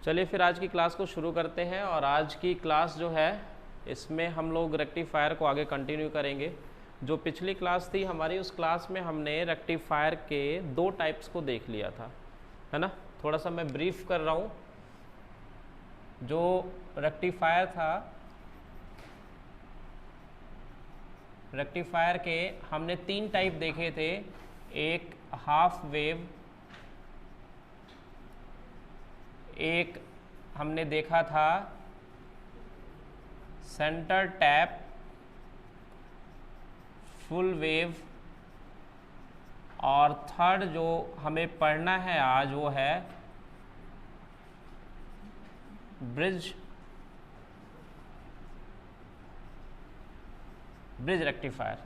चलिए फिर आज की क्लास को शुरू करते हैं। और आज की क्लास जो है इसमें हम लोग रेक्टिफायर को आगे कंटिन्यू करेंगे। जो पिछली क्लास थी हमारी, उस क्लास में हमने रेक्टिफायर के दो टाइप्स को देख लिया था, है ना। थोड़ा सा मैं ब्रीफ कर रहा हूँ। जो रेक्टिफायर था, रेक्टिफायर के हमने तीन टाइप देखे थे। एक हाफ वेव, एक हमने देखा था सेंटर टैप, फुल वेव, और थर्ड जो हमें पढ़ना है आज वो है ब्रिज रेक्टिफायर।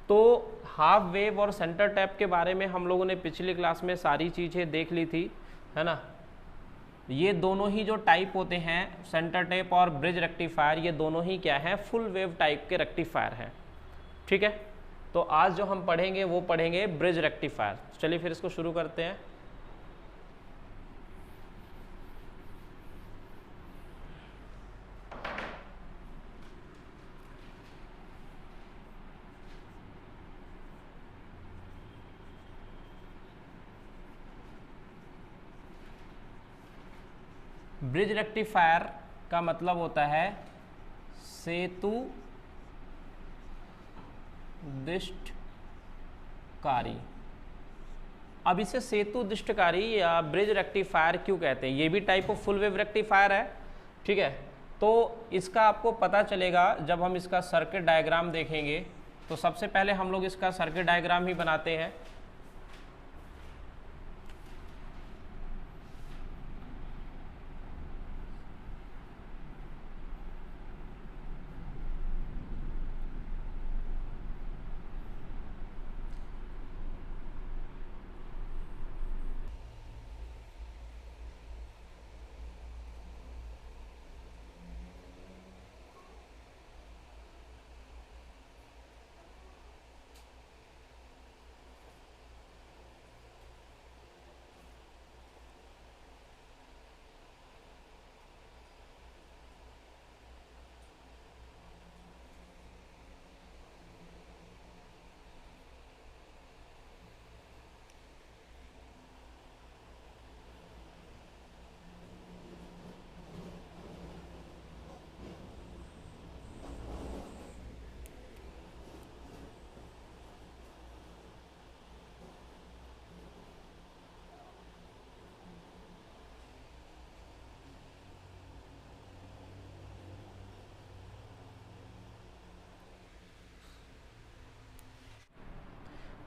तो हाफ वेव और सेंटर टैप के बारे में हम लोगों ने पिछली क्लास में सारी चीज़ें देख ली थी, है ना। ये दोनों ही जो टाइप होते हैं, सेंटर टैप और ब्रिज रेक्टिफायर, ये दोनों ही क्या है, फुल वेव टाइप के रेक्टिफायर हैं, ठीक है। तो आज जो हम पढ़ेंगे वो पढ़ेंगे ब्रिज रेक्टिफायर। चलिए फिर इसको शुरू करते हैं। ब्रिज रेक्टिफायर का मतलब होता है सेतु दिष्टकारी। अब इसे सेतु दिष्टकारी या ब्रिज रेक्टिफायर क्यों कहते हैं? ये भी type of full wave rectifier है, ठीक है। तो इसका आपको पता चलेगा जब हम इसका सर्किट डायग्राम देखेंगे। तो सबसे पहले हम लोग इसका सर्किट डायग्राम ही बनाते हैं।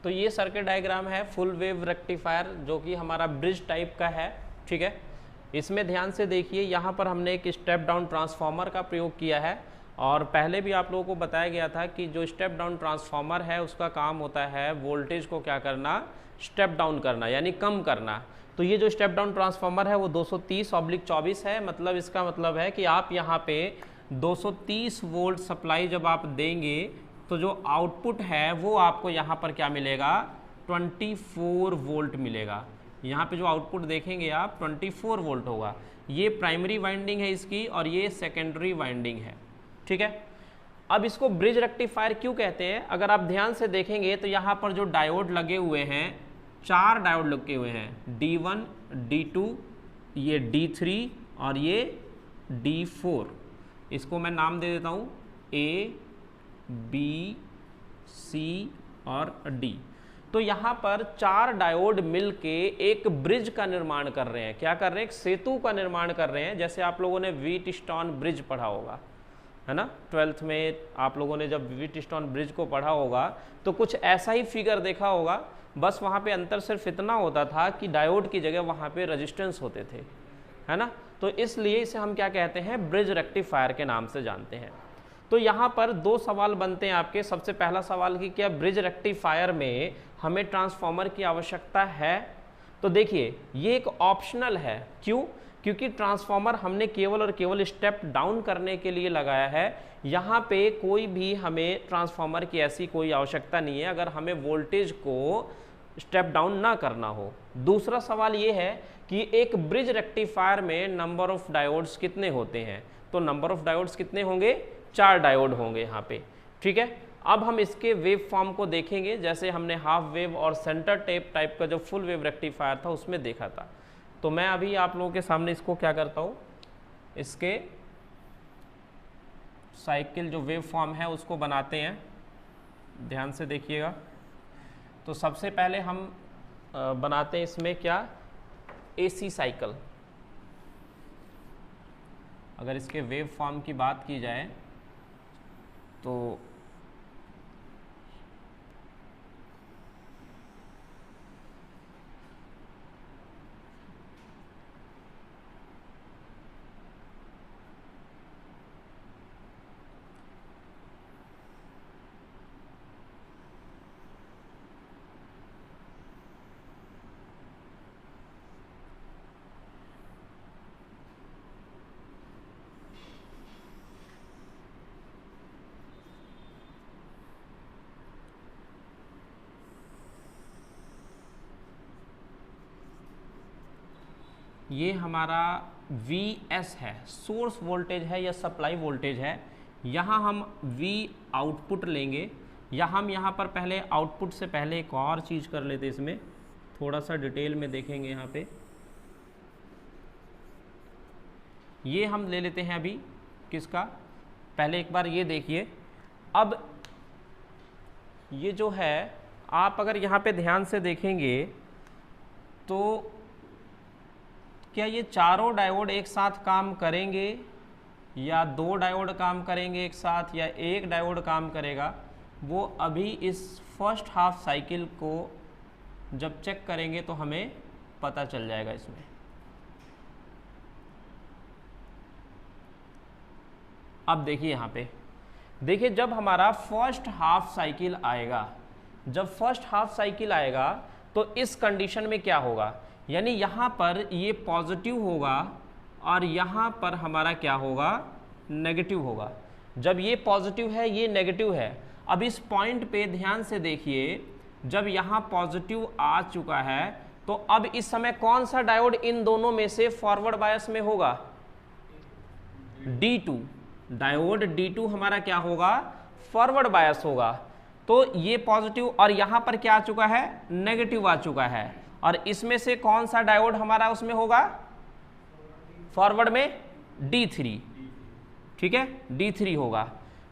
तो ये सर्किट डायग्राम है फुल वेव रेक्टिफायर, जो कि हमारा ब्रिज टाइप का है, ठीक है। इसमें ध्यान से देखिए, यहाँ पर हमने एक स्टेप डाउन ट्रांसफार्मर का प्रयोग किया है। और पहले भी आप लोगों को बताया गया था कि जो स्टेप डाउन ट्रांसफार्मर है उसका काम होता है वोल्टेज को क्या करना, स्टेप डाउन करना, यानी कम करना। तो ये जो स्टेप डाउन ट्रांसफार्मर है वो 230/24 है। मतलब इसका मतलब है कि आप यहाँ पे 230 वोल्ट सप्लाई जब आप देंगे तो जो आउटपुट है वो आपको यहाँ पर क्या मिलेगा, 24 वोल्ट मिलेगा। यहाँ पे जो आउटपुट देखेंगे आप 24 वोल्ट होगा। ये प्राइमरी वाइंडिंग है इसकी और ये सेकेंडरी वाइंडिंग है, ठीक है। अब इसको ब्रिज रेक्टिफायर क्यों कहते हैं? अगर आप ध्यान से देखेंगे तो यहाँ पर जो डायोड लगे हुए हैं, 4 डायोड लगे हुए हैं, D1, D2, ये D3 और ये D4। इसको मैं नाम दे देता हूँ A, B, C और D। तो यहाँ पर 4 डायोड मिलके एक ब्रिज का निर्माण कर रहे हैं। क्या कर रहे हैं? एक सेतु का निर्माण कर रहे हैं। जैसे आप लोगों ने व्हीटस्टोन ब्रिज पढ़ा होगा, है ना। 12th में आप लोगों ने जब व्हीटस्टोन ब्रिज को पढ़ा होगा तो कुछ ऐसा ही फिगर देखा होगा। बस वहाँ पे अंतर सिर्फ इतना होता था कि डायोड की जगह वहाँ पे रेजिस्टेंस होते थे, है ना। तो इसलिए इसे हम क्या कहते हैं, ब्रिज रेक्टिफायर के नाम से जानते हैं। तो यहाँ पर 2 सवाल बनते हैं आपके। सबसे पहला सवाल कि क्या ब्रिज रेक्टिफायर में हमें ट्रांसफार्मर की आवश्यकता है? तो देखिए, ये एक ऑप्शनल है। क्यों? क्योंकि ट्रांसफार्मर हमने केवल और केवल स्टेप डाउन करने के लिए लगाया है। यहाँ पे कोई भी हमें ट्रांसफार्मर की ऐसी कोई आवश्यकता नहीं है अगर हमें वोल्टेज को स्टेप डाउन ना करना हो। दूसरा सवाल ये है कि एक ब्रिज रेक्टिफायर में नंबर ऑफ डायोड्स कितने होते हैं, तो नंबर ऑफ डायोड्स कितने होंगे, 4 डायोड होंगे यहाँ पे, ठीक है। अब हम इसके वेव फॉर्म को देखेंगे, जैसे हमने हाफ वेव और सेंटर टेप टाइप का जो फुल वेव रेक्टिफायर था उसमें देखा था। तो मैं अभी आप लोगों के सामने इसको क्या करता हूँ, इसके साइकिल जो वेव फॉर्म है उसको बनाते हैं, ध्यान से देखिएगा। तो सबसे पहले हम बनाते हैं इसमें क्या, एसी साइकिल। अगर इसके वेव फॉर्म की बात की जाए तो ये हमारा Vs है, सोर्स वोल्टेज है या सप्लाई वोल्टेज है। यहाँ हम V आउटपुट लेंगे, या हम यहाँ पर पहले आउटपुट से पहले एक और चीज़ कर लेते, इसमें थोड़ा सा डिटेल में देखेंगे। यहाँ पे ये हम ले लेते हैं अभी किसका, पहले एक बार ये देखिए। अब ये जो है, आप अगर यहाँ पे ध्यान से देखेंगे तो क्या ये चारों डायोड एक साथ काम करेंगे, या 2 डायोड काम करेंगे एक साथ, या 1 डायोड काम करेगा, वो अभी इस फर्स्ट हाफ साइकिल को जब चेक करेंगे तो हमें पता चल जाएगा। इसमें अब देखिए, यहाँ पे देखिए, जब हमारा फर्स्ट हाफ साइकिल आएगा, जब फर्स्ट हाफ साइकिल आएगा तो इस कंडीशन में क्या होगा, यानी यहाँ पर ये पॉजिटिव होगा और यहाँ पर हमारा क्या होगा, नेगेटिव होगा। जब ये पॉजिटिव है, ये नेगेटिव है। अब इस पॉइंट पे ध्यान से देखिए, जब यहाँ पॉजिटिव आ चुका है तो अब इस समय कौन सा डायोड इन दोनों में से फॉरवर्ड बायस में होगा, D2 डायोड। D2 हमारा क्या होगा, फॉरवर्ड बायस होगा। तो ये पॉजिटिव और यहाँ पर क्या आ चुका है, नेगेटिव आ चुका है। और इसमें से कौन सा डायोड हमारा उसमें होगा, फॉरवर्ड में D3, ठीक है, D3 होगा।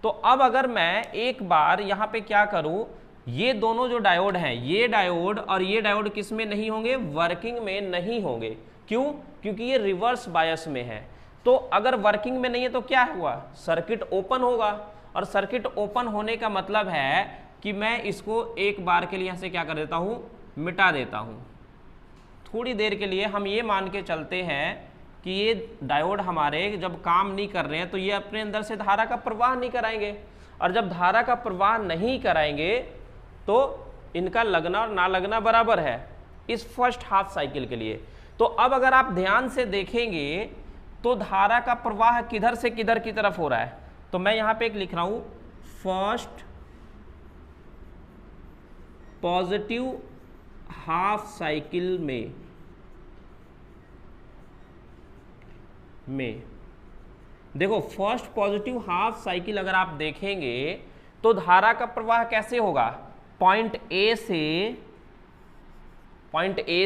तो अब अगर मैं एक बार यहाँ पे क्या करूँ, ये दोनों जो डायोड हैं, ये डायोड और ये डायोड किस में नहीं होंगे, वर्किंग में नहीं होंगे। क्यों, क्योंकि ये रिवर्स बायस में है। तो अगर वर्किंग में नहीं है तो क्या हुआ, सर्किट ओपन होगा। और सर्किट ओपन होने का मतलब है कि मैं इसको एक बार के लिए यहाँ से क्या कर देता हूँ, मिटा देता हूँ। थोड़ी देर के लिए हम ये मान के चलते हैं कि ये डायोड हमारे जब काम नहीं कर रहे हैं तो ये अपने अंदर से धारा का प्रवाह नहीं कराएंगे, और जब धारा का प्रवाह नहीं कराएंगे तो इनका लगना और ना लगना बराबर है इस फर्स्ट हाफ साइकिल के लिए। तो अब अगर आप ध्यान से देखेंगे तो धारा का प्रवाह किधर से किधर की तरफ हो रहा है, तो मैं यहाँ पे एक लिख रहा हूँ, फर्स्ट पॉजिटिव हाफ साइकिल में देखो, फर्स्ट पॉजिटिव हाफ साइकिल अगर आप देखेंगे तो धारा का प्रवाह कैसे होगा, पॉइंट ए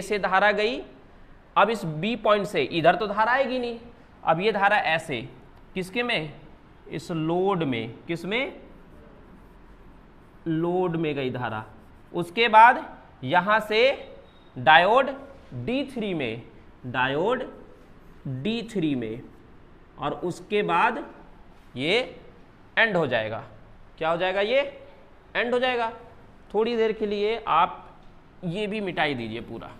से धारा गई। अब इस बी पॉइंट से इधर तो धारा आएगी नहीं, अब ये धारा ऐसे किसके में, इस लोड में, किसमें, लोड में गई धारा। उसके बाद यहां से डायोड D3 में, डायोड D3 में, और उसके बाद ये एंड हो जाएगा। क्या हो जाएगा, ये एंड हो जाएगा। थोड़ी देर के लिए आप ये भी मिटाई दीजिए पूरा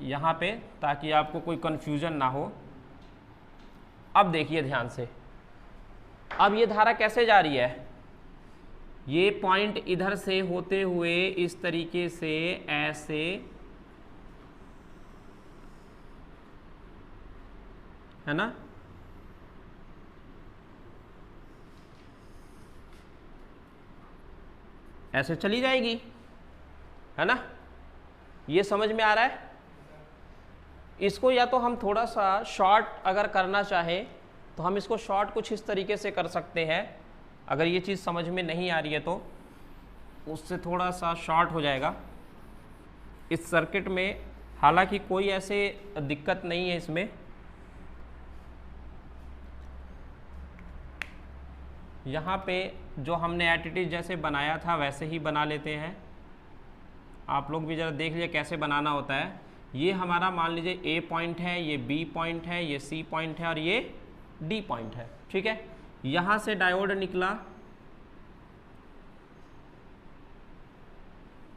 यहाँ पे, ताकि आपको कोई कंफ्यूजन ना हो। अब देखिए ध्यान से, अब ये धारा कैसे जा रही है, ये पॉइंट इधर से होते हुए इस तरीके से ऐसे है ना, ऐसे चली जाएगी, है ना, ये समझ में आ रहा है। इसको या तो हम थोड़ा सा शॉर्ट अगर करना चाहें तो हम इसको शॉर्ट कुछ इस तरीके से कर सकते हैं। अगर ये चीज़ समझ में नहीं आ रही है तो उससे थोड़ा सा शॉर्ट हो जाएगा इस सर्किट में। हालांकि कोई ऐसे दिक्कत नहीं है इसमें। यहाँ पे जो हमने एटीटी जैसे बनाया था वैसे ही बना लेते हैं। आप लोग भी ज़रा देख लीजिए कैसे बनाना होता है। ये हमारा मान लीजिए ए पॉइंट है, ये बी पॉइंट है, ये सी पॉइंट है और ये डी पॉइंट है। ठीक है, यहाँ से डायोड निकला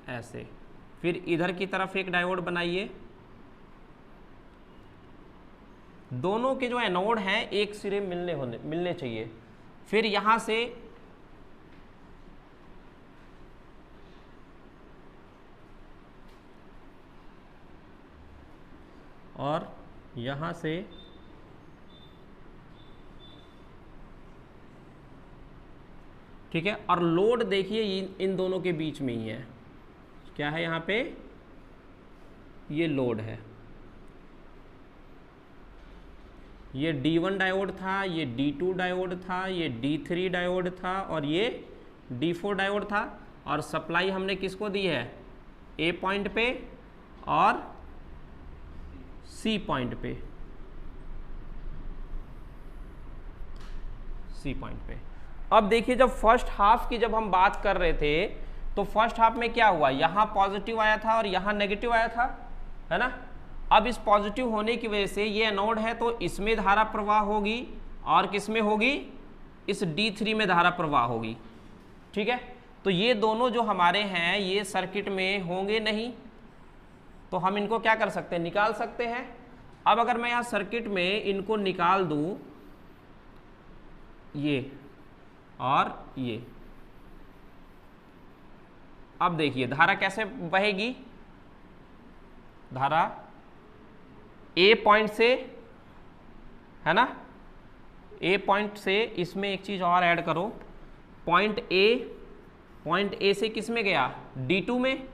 ऐसे, फिर इधर की तरफ एक डायोड बनाइए। दोनों के जो एनोड हैं एक सिरे मिलने चाहिए। फिर यहाँ से और यहाँ से ठीक है। और लोड देखिए इन दोनों के बीच में ही है। क्या है यहाँ पे? ये लोड है। ये D1 डायोड था, ये D2 डायोड था, ये D3 डायोड था और ये D4 डायोड था। और सप्लाई हमने किसको दी है? A पॉइंट पे और C पॉइंट पे, C पॉइंट पे। अब देखिए जब फर्स्ट हाफ की जब हम बात कर रहे थे तो फर्स्ट हाफ में क्या हुआ? यहाँ पॉजिटिव आया था और यहाँ नेगेटिव आया था, है ना। अब इस पॉजिटिव होने की वजह से ये एनोड है तो इसमें धारा प्रवाह होगी और किस में होगी? इस D3 में धारा प्रवाह होगी। ठीक है, तो ये दोनों जो हमारे हैं ये सर्किट में होंगे नहीं, तो हम इनको क्या कर सकते हैं? निकाल सकते हैं। अब अगर मैं यहाँ सर्किट में इनको निकाल दूं, ये और ये, अब देखिए धारा कैसे बहेगी। धारा ए पॉइंट से, है ना, ए पॉइंट से, इसमें एक चीज और ऐड करो, पॉइंट ए से किस में गया? D2 में।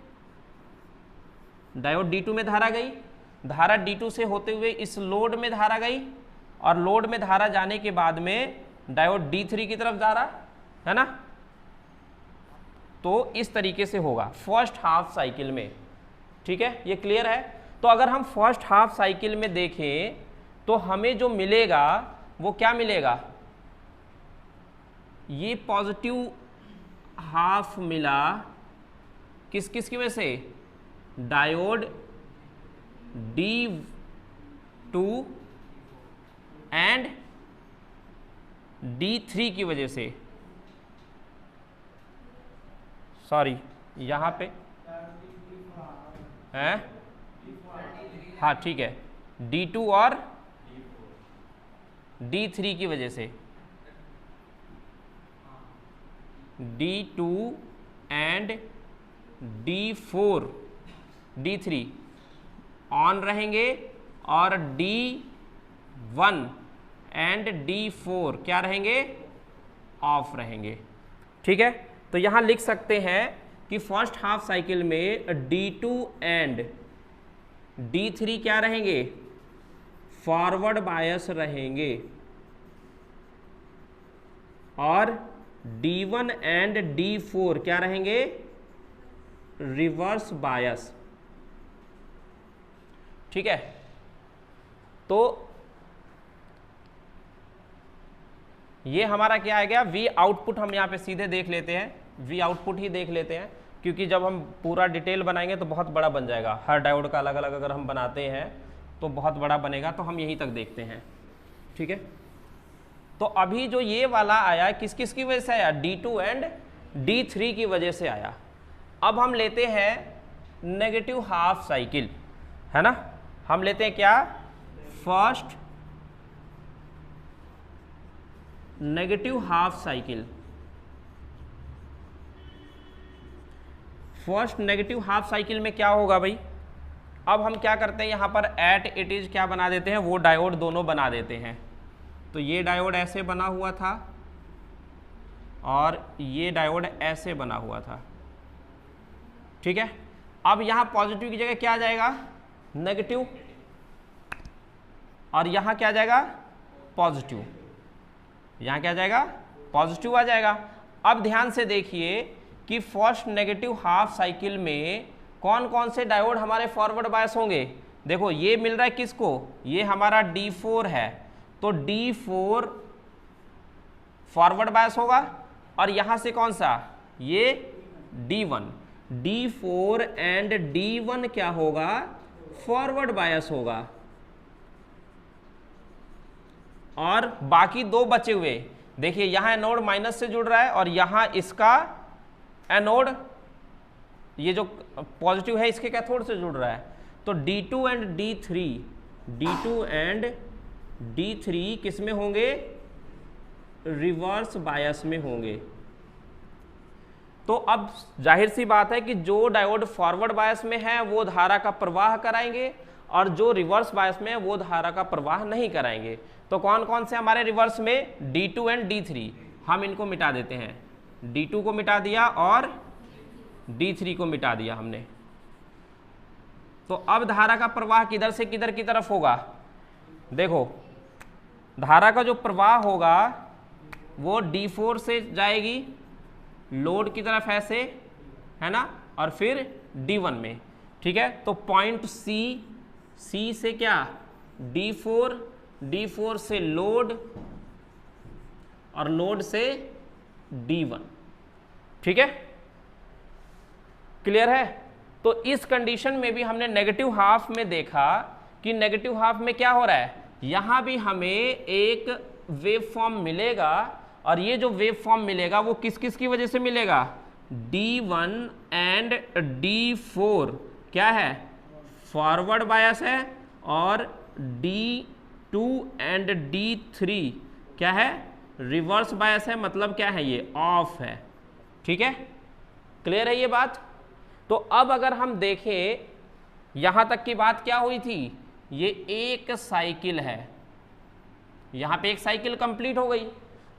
डायोड D2 में धारा गई, धारा D2 से होते हुए इस लोड में धारा गई और लोड में धारा जाने के बाद में डायोड D3 की तरफ जा रहा है ना। तो इस तरीके से होगा फर्स्ट हाफ साइकिल में। ठीक है, ये क्लियर है। तो अगर हम फर्स्ट हाफ साइकिल में देखें तो हमें जो मिलेगा वो क्या मिलेगा? ये पॉजिटिव हाफ मिला किस किस की वजह से? डायोड D2 एंड D3 की वजह से। सॉरी, यहाँ पे है, हाँ ठीक है, D2 और D3 की वजह से। D2 and D4 D3 on रहेंगे और D1 एंड D4 क्या रहेंगे? ऑफ रहेंगे। ठीक है, तो यहां लिख सकते हैं कि फर्स्ट हाफ साइकिल में D2 एंड D3 क्या रहेंगे? फॉरवर्ड बायस रहेंगे और D1 एंड D4 क्या रहेंगे? Reverse bias. ठीक है, तो ये हमारा क्या आ गया? V आउटपुट हम यहाँ पे सीधे देख लेते हैं, V आउटपुट ही देख लेते हैं, क्योंकि जब हम पूरा डिटेल बनाएंगे तो बहुत बड़ा बन जाएगा। हर डायोड का अलग अलग अगर हम बनाते हैं तो बहुत बड़ा बनेगा, तो हम यहीं तक देखते हैं। ठीक है, तो अभी जो ये वाला आया किस किस की वजह से आया? D2 एंड D3 की वजह से आया। अब हम लेते हैं नेगेटिव हाफ साइकिल, है ना। हम लेते हैं क्या? First negative half cycle. First negative half cycle में क्या होगा भाई? अब हम क्या करते हैं, यहाँ पर एट इट इज क्या बना देते हैं? वो डायोड दोनों बना देते हैं। तो ये डायोड ऐसे बना हुआ था और ये डायोड ऐसे बना हुआ था। ठीक है, अब यहाँ पॉजिटिव की जगह क्या आ जाएगा? नेगेटिव। और यहाँ क्या आ जाएगा, पॉजिटिव, यहाँ क्या आ जाएगा, पॉजिटिव आ जाएगा। अब ध्यान से देखिए कि फर्स्ट नेगेटिव हाफ साइकिल में कौन कौन से डायोड हमारे फॉरवर्ड बायस होंगे। देखो ये मिल रहा है किसको, ये हमारा D4 है, तो D4 फॉरवर्ड बायस होगा, और यहां से कौन सा, ये D1, D4 एंड D1 क्या होगा, फॉरवर्ड बायस होगा। और बाकी दो बचे हुए, देखिए यहां एनोड माइनस से जुड़ रहा है और यहां इसका एनोड, ये जो पॉजिटिव है इसके कैथोड से जुड़ रहा है। तो D2 and D3, D2 and D3 किस में होंगे, रिवर्स बायस में होंगे। तो अब जाहिर सी बात है कि जो डायोड फॉरवर्ड बायस में है वो धारा का प्रवाह कराएंगे, और जो रिवर्स बायस में है वो धारा का प्रवाह नहीं कराएंगे। तो कौन कौन से हमारे रिवर्स में, D2 एंड D3, हम इनको मिटा देते हैं, D2 को मिटा दिया और D3 को मिटा दिया हमने। तो अब धारा का प्रवाह किधर से किधर की तरफ होगा, देखो धारा का जो प्रवाह होगा वो D4 से जाएगी लोड की तरफ ऐसे, है ना, और फिर D1 में, ठीक है। तो पॉइंट C से क्या, D4, D4 से लोड, और लोड से D1, ठीक है, क्लियर है। तो इस कंडीशन में भी हमने नेगेटिव हाफ में देखा कि नेगेटिव हाफ में क्या हो रहा है, यहां भी हमें एक वेव फॉर्म मिलेगा, और ये जो वेव फॉर्म मिलेगा वो किस किस की वजह से मिलेगा, D1 एंड D4 क्या है, फॉरवर्ड बायस है, और D2 एंड D3 क्या है, रिवर्स बायस है, मतलब क्या है, ये ऑफ है, ठीक है, क्लियर है ये बात। तो अब अगर हम देखें यहां तक की बात क्या हुई थी, ये एक साइकिल है, यहां पे एक साइकिल कंप्लीट हो गई,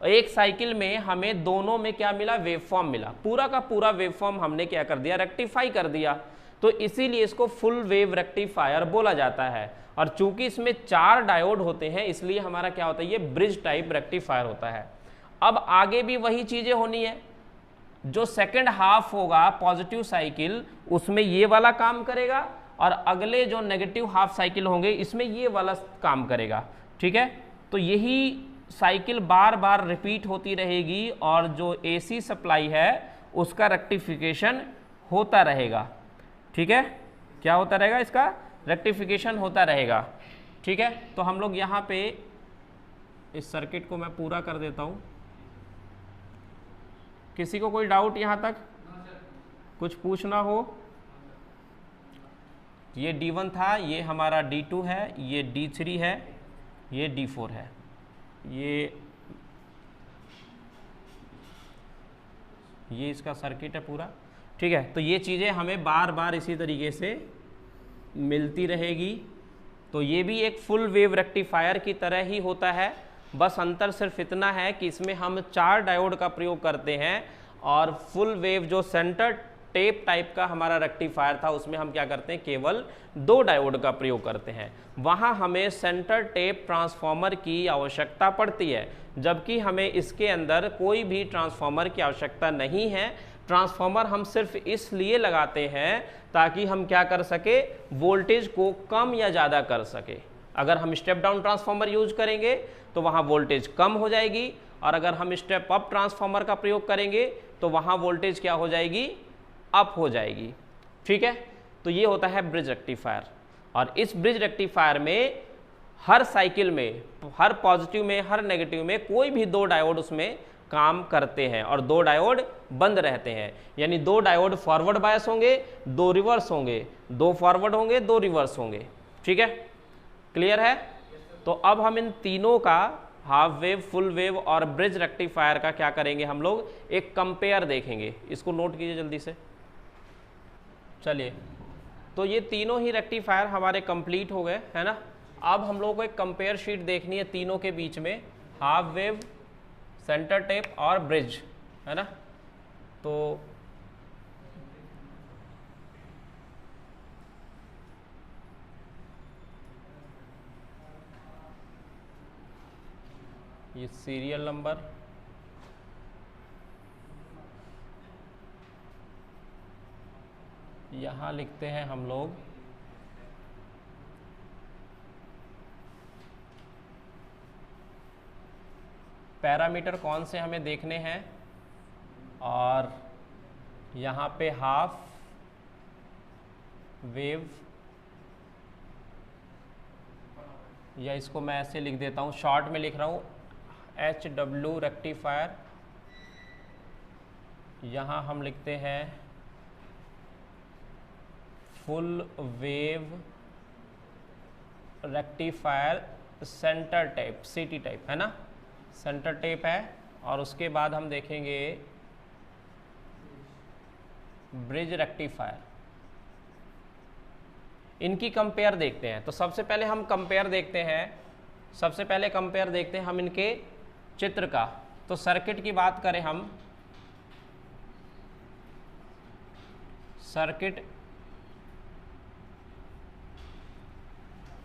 एक साइकिल में हमें दोनों में क्या मिला, वेवफॉर्म मिला, पूरा का पूरा वेवफॉर्म हमने क्या कर दिया, रेक्टिफाई कर दिया। तो इसीलिए इसको फुल वेव रेक्टिफायर बोला जाता है। और चूंकि इसमें 4 डायोड होते हैं इसलिए हमारा क्या होता है, ये ब्रिज टाइप रेक्टिफायर होता है। अब आगे भी वही चीजें होनी है, जो सेकंड हाफ होगा पॉजिटिव साइकिल उसमें ये वाला काम करेगा, और अगले जो नेगेटिव हाफ साइकिल होंगे इसमें ये वाला काम करेगा, ठीक है। तो यही साइकिल बार बार रिपीट होती रहेगी, और जो AC सप्लाई है उसका रेक्टिफिकेशन होता रहेगा, ठीक है, क्या होता रहेगा, इसका रेक्टिफिकेशन होता रहेगा, ठीक है। तो हम लोग यहाँ पे इस सर्किट को मैं पूरा कर देता हूँ। किसी को कोई डाउट यहाँ तक, कुछ पूछना हो। ये D1 था, ये हमारा D2 है, ये D3 है, ये D4 है, ये इसका सर्किट है पूरा, ठीक है। तो ये चीज़ें हमें बार बार इसी तरीके से मिलती रहेगी। तो ये भी एक फुल वेव रेक्टिफायर की तरह ही होता है, बस अंतर सिर्फ इतना है कि इसमें हम 4 डायोड का प्रयोग करते हैं, और फुल वेव जो सेंटर टेप टाइप का हमारा रेक्टिफायर था उसमें हम क्या करते हैं, केवल 2 डायोड का प्रयोग करते हैं। वहाँ हमें सेंटर टेप ट्रांसफॉर्मर की आवश्यकता पड़ती है, जबकि हमें इसके अंदर कोई भी ट्रांसफॉर्मर की आवश्यकता नहीं है। ट्रांसफॉर्मर हम सिर्फ इसलिए लगाते हैं ताकि हम क्या कर सके, वोल्टेज को कम या ज़्यादा कर सके। अगर हम स्टेप डाउन ट्रांसफॉर्मर यूज करेंगे तो वहाँ वोल्टेज कम हो जाएगी, और अगर हम स्टेप अप ट्रांसफॉर्मर का प्रयोग करेंगे तो वहाँ वोल्टेज क्या हो जाएगी, अप हो जाएगी, ठीक है। तो ये होता है ब्रिज रेक्टिफायर। और इस ब्रिज रेक्टिफायर में हर साइकिल में, हर पॉजिटिव में, हर नेगेटिव में कोई भी 2 डायोड उसमें काम करते हैं, और 2 डायोड बंद रहते हैं। यानी 2 डायोड फॉरवर्ड बायस होंगे, 2 रिवर्स होंगे, 2 फॉरवर्ड होंगे, 2 रिवर्स होंगे, ठीक है, क्लियर है। तो अब हम इन तीनों का, हाफ वेव, फुल वेव और ब्रिज रेक्टिफायर का क्या करेंगे, हम लोग एक कंपेयर देखेंगे। इसको नोट कीजिए जल्दी से। चलिए, तो ये तीनों ही रेक्टिफायर हमारे कंप्लीट हो गए, है ना। अब हम लोगों को एक कंपेयर शीट देखनी है तीनों के बीच में, हाफ वेव, सेंटर टेप और ब्रिज, है ना। तो ये सीरियल नंबर, यहाँ लिखते हैं हम लोग पैरामीटर कौन से हमें देखने हैं, और यहाँ पे हाफ वेव, या इसको मैं ऐसे लिख देता हूँ, शॉर्ट में लिख रहा हूँ HW रेक्टिफायर, यहाँ हम लिखते हैं full wave rectifier centre type, CT type है ना, सेंटर टाइप है। और उसके बाद हम देखेंगे ब्रिज रेक्टिफायर, इनकी कंपेयर देखते हैं। तो सबसे पहले हम कंपेयर देखते हैं, सबसे पहले कंपेयर देखते हैं हम इनके चित्र का। तो सर्किट की बात करें हम,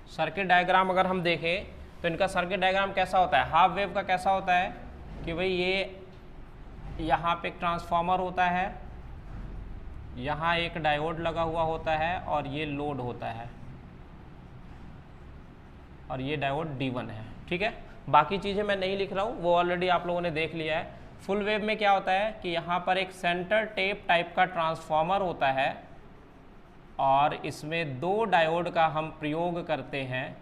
सर्किट डायग्राम अगर हम देखें तो इनका सर्किट डायग्राम कैसा होता है, हाफ वेव का कैसा होता है कि भाई ये यहाँ पे एक ट्रांसफार्मर होता है, यहाँ एक डायोड लगा हुआ होता है, और ये लोड होता है, और ये डायोड D1 है। ठीक है, बाकी चीज़ें मैं नहीं लिख रहा हूँ, वो ऑलरेडी आप लोगों ने देख लिया है। फुल वेव में क्या होता है कि यहाँ पर एक सेंटर टेप टाइप का ट्रांसफार्मर होता है, और इसमें 2 डायोड का हम प्रयोग करते हैं,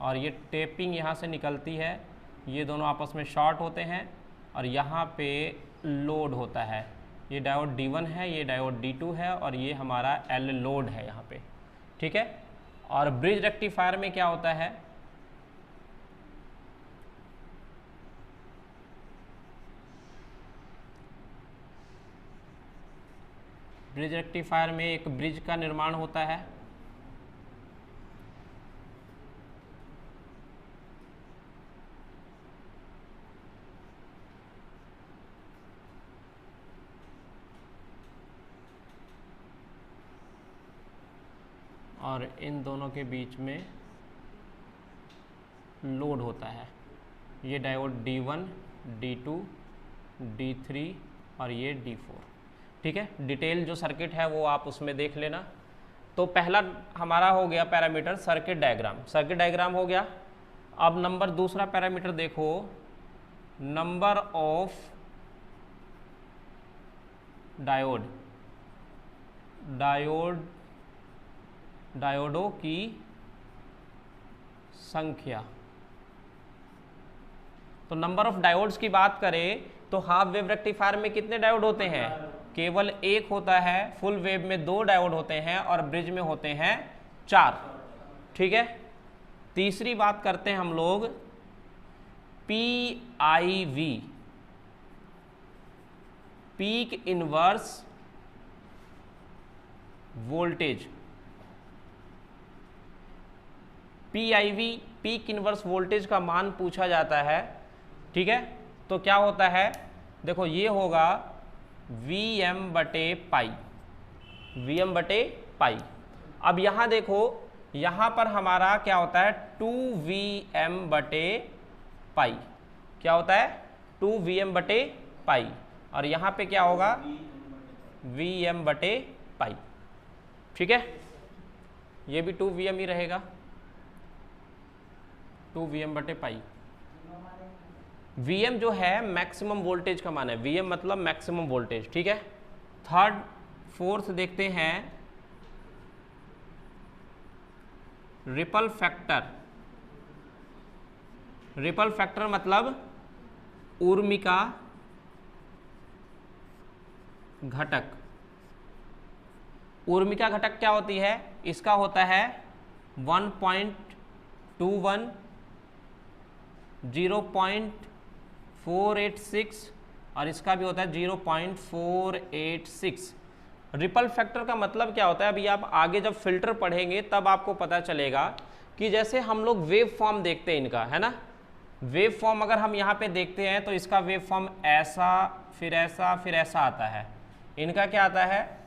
और ये टेपिंग यहाँ से निकलती है, ये दोनों आपस में शॉर्ट होते हैं, और यहाँ पे लोड होता है। ये डायोड D1 है, ये डायोड D2 है, और ये हमारा L लोड है यहाँ पे। ठीक है, और ब्रिज रेक्टिफायर में क्या होता है, ब्रिज रेक्टिफायर में एक ब्रिज का निर्माण होता है, और इन दोनों के बीच में लोड होता है। ये डायोड D1, D2, D3 और ये D4। ठीक है, डिटेल जो सर्किट है वो आप उसमें देख लेना। तो पहला हमारा हो गया parameter circuit diagram, circuit diagram हो गया। अब नंबर दूसरा पैरामीटर देखो, नंबर ऑफ डायोडों की संख्या। तो नंबर ऑफ डायोड्स की बात करें तो हाफ वेव रेक्टिफायर में कितने डायोड होते हैं, केवल एक होता है। फुल वेव में 2 डायोड होते हैं, और ब्रिज में होते हैं 4। ठीक है, तीसरी बात करते हैं हम लोग PIV, peak inverse voltage. PIV peak inverse voltage का मान पूछा जाता है। ठीक है, तो क्या होता है, देखो ये होगा Vm/पाई, Vm/पाई। अब यहाँ देखो, यहाँ पर हमारा क्या होता है 2Vm/पाई, क्या होता है 2Vm/पाई, और यहाँ पे क्या होगा Vm/पाई। ठीक है, ये भी 2Vm ही रहेगा, 2Vm/पाई। Vm जो है मैक्सिमम वोल्टेज का मान है, Vm मतलब मैक्सिमम वोल्टेज। ठीक है, थर्ड फोर्थ देखते हैं रिपल फैक्टर। रिपल फैक्टर मतलब ऊर्मिका घटक। ऊर्मिका घटक क्या होती है, इसका होता है 1.21, 0.486 और इसका भी होता है 0.486। रिपल फैक्टर का मतलब क्या होता है, अभी आप आगे जब फिल्टर पढ़ेंगे तब आपको पता चलेगा कि जैसे हम लोग वेव फॉर्म देखते हैं इनका, है ना, वेव फॉर्म अगर हम यहाँ पे देखते हैं तो इसका वेव फॉर्म ऐसा फिर ऐसा फिर ऐसा आता है। इनका क्या आता है,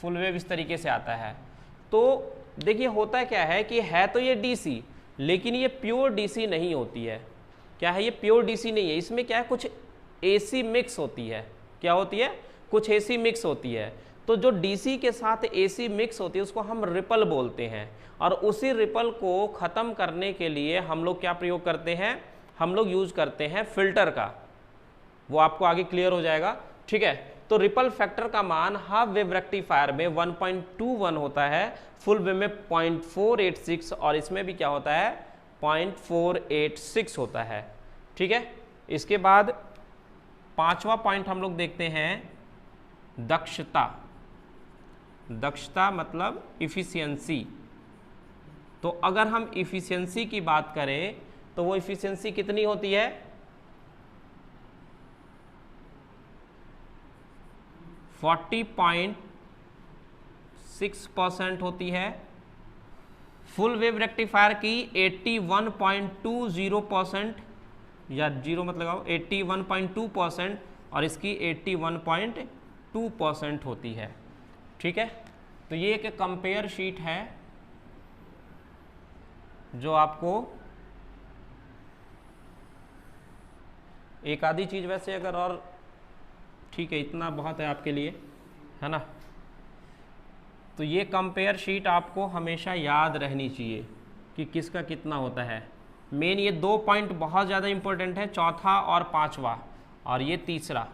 फुल वेव इस तरीके से आता है। तो देखिए होता क्या है कि है तो ये डीसी, लेकिन ये प्योर डीसी नहीं होती है। क्या है, ये प्योर डीसी नहीं है, इसमें क्या है, कुछ एसी मिक्स होती है। क्या होती है, कुछ एसी मिक्स होती है। तो जो डीसी के साथ एसी मिक्स होती है उसको हम रिपल बोलते हैं, और उसी रिपल को ख़त्म करने के लिए हम लोग क्या प्रयोग करते हैं, हम लोग यूज करते हैं फिल्टर का। वो आपको आगे क्लियर हो जाएगा, ठीक है। तो रिपल फैक्टर का मान हाफ वेव रेक्टिफायर में 1.21 होता है, फुल वेव में 0.486, और इसमें भी क्या होता है, 0.486 होता है, ठीक है। इसके बाद पांचवा पॉइंट हम लोग देखते हैं दक्षता। दक्षता मतलब इफिशियंसी। तो अगर हम इफिशियंसी की बात करें तो वो इफिशियंसी कितनी होती है, 40.6% होती है। फुल वेव रेक्टिफायर की 81.20% या 0 मत लगाओ, 81.2%, और इसकी 81.2% होती है, ठीक है। तो ये एक कंपेयर शीट है जो आपको एक आधी चीज़ वैसे अगर और ठीक है, इतना बहुत है आपके लिए, है ना। तो ये कंपेयर शीट आपको हमेशा याद रहनी चाहिए कि किसका कितना होता है। मेन ये 2 पॉइंट बहुत ज़्यादा इंपॉर्टेंट है, चौथा और पांचवा, और ये तीसरा।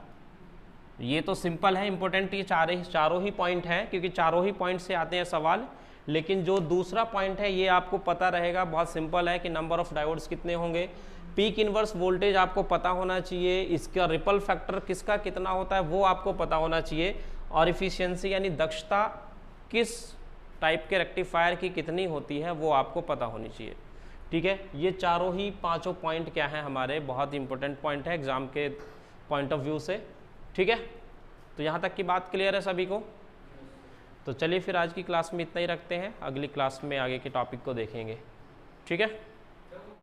ये तो सिंपल है, इंपॉर्टेंट ये चारों ही पॉइंट हैं, क्योंकि चारों ही पॉइंट से आते हैं सवाल। लेकिन जो दूसरा पॉइंट है ये आपको पता रहेगा, बहुत सिंपल है कि नंबर ऑफ डायोड्स कितने होंगे, पीक इनवर्स वोल्टेज आपको पता होना चाहिए, इसका रिपल फैक्टर किसका कितना होता है वो आपको पता होना चाहिए, और इफिशियंसी यानी दक्षता किस टाइप के रेक्टिफायर की कितनी होती है वो आपको पता होनी चाहिए, ठीक है। ये चारों ही पांचों पॉइंट क्या हैं, हमारे बहुत इंपॉर्टेंट पॉइंट है एग्जाम के पॉइंट ऑफ व्यू से, ठीक है। तो यहाँ तक की बात क्लियर है सभी को। तो चलिए फिर आज की क्लास में इतना ही रखते हैं, अगली क्लास में आगे के टॉपिक को देखेंगे, ठीक है।